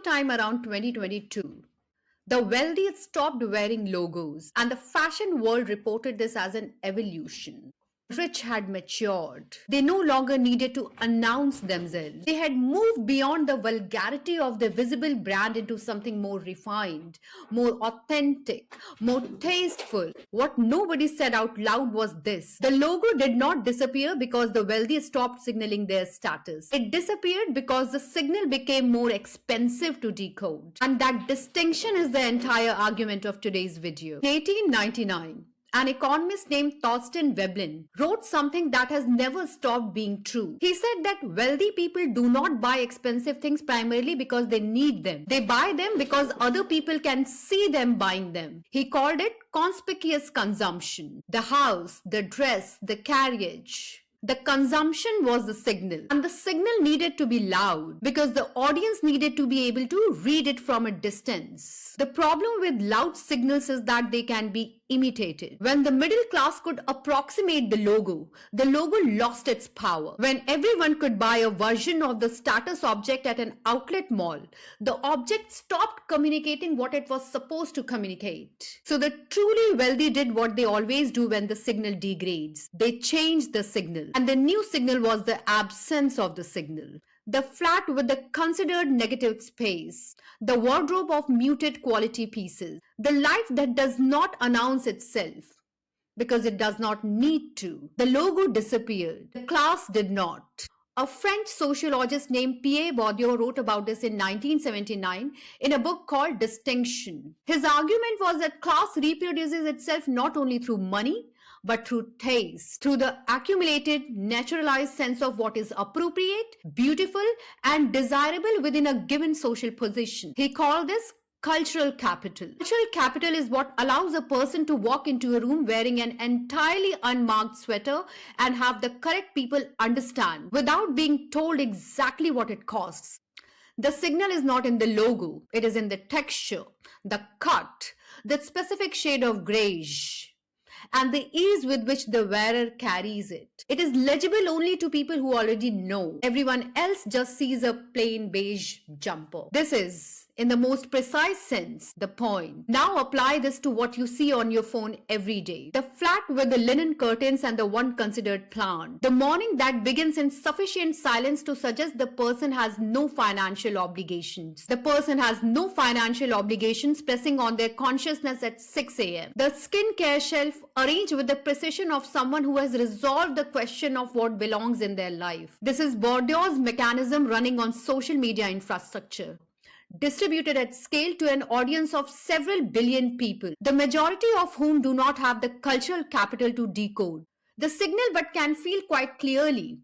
sometime around 2022, the wealthy stopped wearing logos, and the fashion world reported this as an evolution. The rich had matured. They no longer needed to announce themselves. They had moved beyond the vulgarity of the visible brand into something more refined, more authentic, more tasteful. What nobody said out loud was this: the logo did not disappear because the wealthy stopped signaling their status. It disappeared because the signal became more expensive to decode. And that distinction is the entire argument of today's video. In 1899, an economist named Thorstein Veblen wrote something that has never stopped being true. He said that wealthy people do not buy expensive things primarily because they need them. They buy them because other people can see them buying them. He called it conspicuous consumption. The house, the dress, the carriage. The consumption was the signal, and the signal needed to be loud because the audience needed to be able to read it from a distance. The problem with loud signals is that they can be imitated. When the middle class could approximate the logo lost its power. When everyone could buy a version of the status object at an outlet mall, the object stopped communicating what it was supposed to communicate. So the truly wealthy did what they always do when the signal degrades. They changed the signal, and the new signal was the absence of the signal. The flat with the considered negative space, the wardrobe of muted quality pieces, the life that does not announce itself because it does not need to. The logo disappeared. The class did not. A French sociologist named Pierre Bourdieu wrote about this in 1979 in a book called Distinction. His argument was that class reproduces itself not only through money, but through taste, through the accumulated, naturalized sense of what is appropriate, beautiful, and desirable within a given social position. He called this cultural capital. Cultural capital is what allows a person to walk into a room wearing an entirely unmarked sweater and have the correct people understand without being told exactly what it costs. The signal is not in the logo, it is in the texture, the cut, the specific shade of greige, and the ease with which the wearer carries it. It is legible only to people who already know. Everyone else just sees a plain beige jumper. This is, in the most precise sense, the point. Now apply this to what you see on your phone every day. The flat with the linen curtains and the one considered plant. The morning that begins in sufficient silence to suggest the person has no financial obligations. The person has no financial obligations pressing on their consciousness at 6 a.m. The skincare shelf arranged with the precision of someone who has resolved the question of what belongs in their life. This is Bourdieu's mechanism running on social media infrastructure, distributed at scale to an audience of several billion people, the majority of whom do not have the cultural capital to decode the signal but can feel quite clearly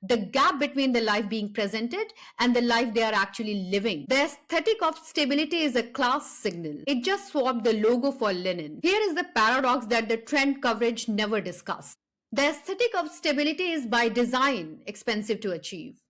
the gap between the life being presented and the life they are actually living. The aesthetic of stability is a class signal. It just swapped the logo for linen. Here is the paradox that the trend coverage never discussed. The aesthetic of stability is by design expensive to achieve.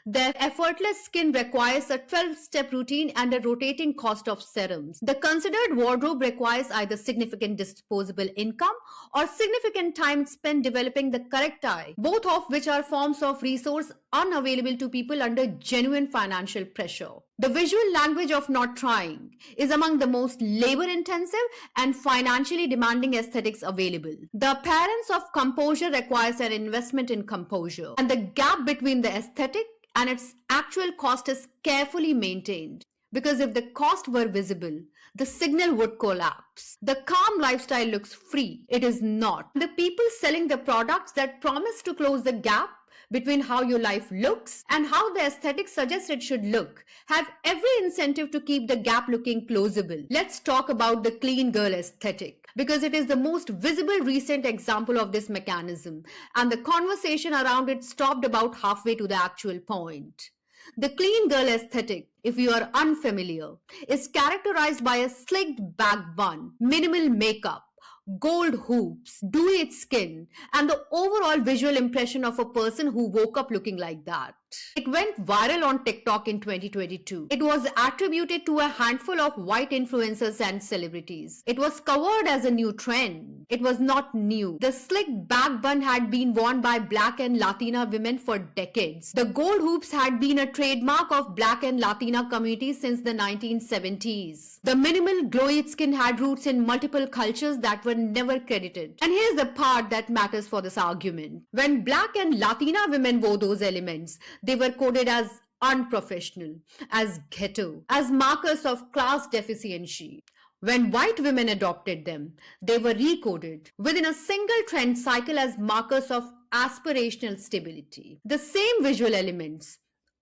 Their effortless skin requires a 12-step routine and a rotating cost of serums. The considered wardrobe requires either significant disposable income or significant time spent developing the correct eye, both of which are forms of resource unavailable to people under genuine financial pressure. The visual language of not trying is among the most labor-intensive and financially demanding aesthetics available. The appearance of composure requires an investment in composure, and the gap between the aesthetic and its actual cost is carefully maintained. Because if the cost were visible, the signal would collapse. The calm lifestyle looks free. It is not. The people selling the products that promise to close the gap between how your life looks and how the aesthetic suggests it should look have every incentive to keep the gap looking closable. Let's talk about the clean girl aesthetic, because it is the most visible recent example of this mechanism, and the conversation around it stopped about halfway to the actual point. The clean girl aesthetic, if you are unfamiliar, is characterized by a slicked back bun, minimal makeup, gold hoops, dewy skin, and the overall visual impression of a person who woke up looking like that. It went viral on TikTok in 2022. It was attributed to a handful of white influencers and celebrities. It was covered as a new trend. It was not new. The slick back bun had been worn by Black and Latina women for decades. The gold hoops had been a trademark of Black and Latina communities since the 1970s. The minimal glowy skin had roots in multiple cultures that were never credited. And here's the part that matters for this argument. When Black and Latina women wore those elements, they were coded as unprofessional, as ghetto, as markers of class deficiency. When white women adopted them, they were recoded within a single trend cycle as markers of aspirational stability. The same visual elements,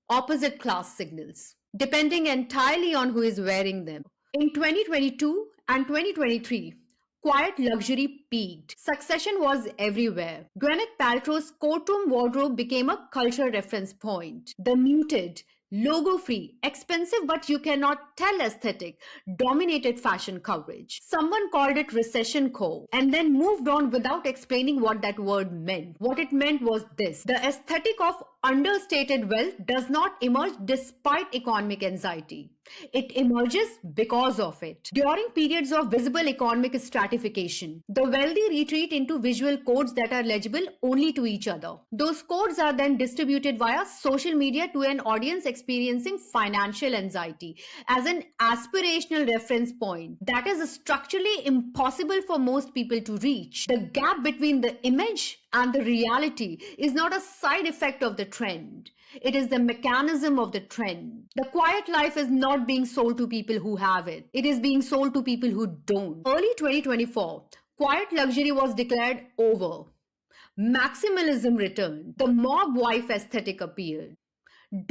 opposite class signals, depending entirely on who is wearing them. In 2022 and 2023, quiet luxury peaked. Succession was everywhere. Gwyneth Paltrow's courtroom wardrobe became a cultural reference point. The muted, logo-free, expensive but you cannot tell aesthetic dominated fashion coverage. Someone called it recession core and then moved on without explaining what that word meant. What it meant was this: the aesthetic of understated wealth does not emerge despite economic anxiety. It emerges because of it. During periods of visible economic stratification, the wealthy retreat into visual codes that are legible only to each other. Those codes are then distributed via social media to an audience experiencing financial anxiety as an aspirational reference point that is structurally impossible for most people to reach. The gap between the image and the reality is not a side effect of the trend. It is the mechanism of the trend. The quiet life is not being sold to people who have it. It is being sold to people who don't. Early 2024, quiet luxury was declared over. Maximalism returned. The mob wife aesthetic appeared.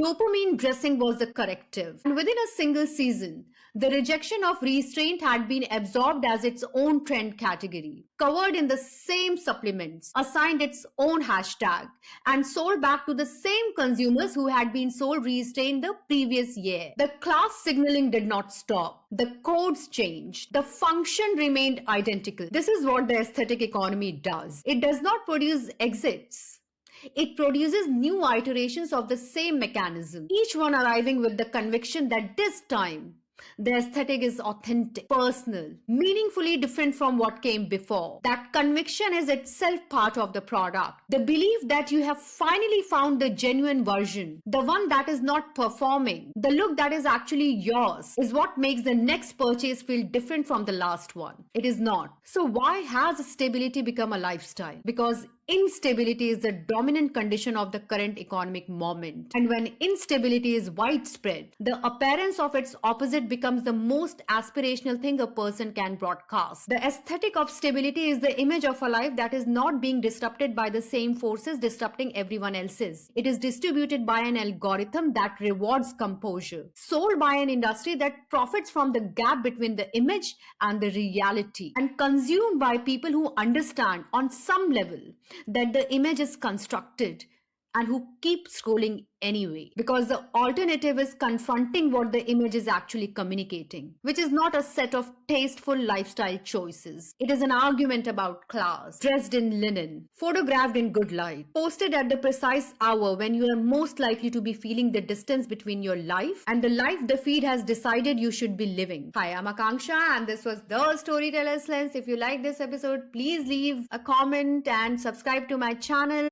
Dopamine dressing was the corrective. And within a single season, the rejection of restraint had been absorbed as its own trend category, covered in the same supplements, assigned its own hashtag, and sold back to the same consumers who had been sold restraint the previous year. The class signaling did not stop. The codes changed. The function remained identical. This is what the aesthetic economy does. It does not produce exits. It produces new iterations of the same mechanism, each one arriving with the conviction that this time the aesthetic is authentic, personal, meaningfully different from what came before. That conviction is itself part of the product. The belief that you have finally found the genuine version, the one that is not performing, the look that is actually yours, is what makes the next purchase feel different from the last one. It is not. So why has stability become a lifestyle? Because instability is the dominant condition of the current economic moment. And when instability is widespread, the appearance of its opposite becomes the most aspirational thing a person can broadcast. The aesthetic of stability is the image of a life that is not being disrupted by the same forces disrupting everyone else's. It is distributed by an algorithm that rewards composure, sold by an industry that profits from the gap between the image and the reality, and consumed by people who understand on some level that the image is constructed and who keep scrolling anyway, because the alternative is confronting what the image is actually communicating, which is not a set of tasteful lifestyle choices. It is an argument about class, dressed in linen, photographed in good light, posted at the precise hour when you are most likely to be feeling the distance between your life and the life the feed has decided you should be living. Hi, I'm Akanksha and this was The Storyteller's Lens. If you like this episode, please leave a comment and subscribe to my channel.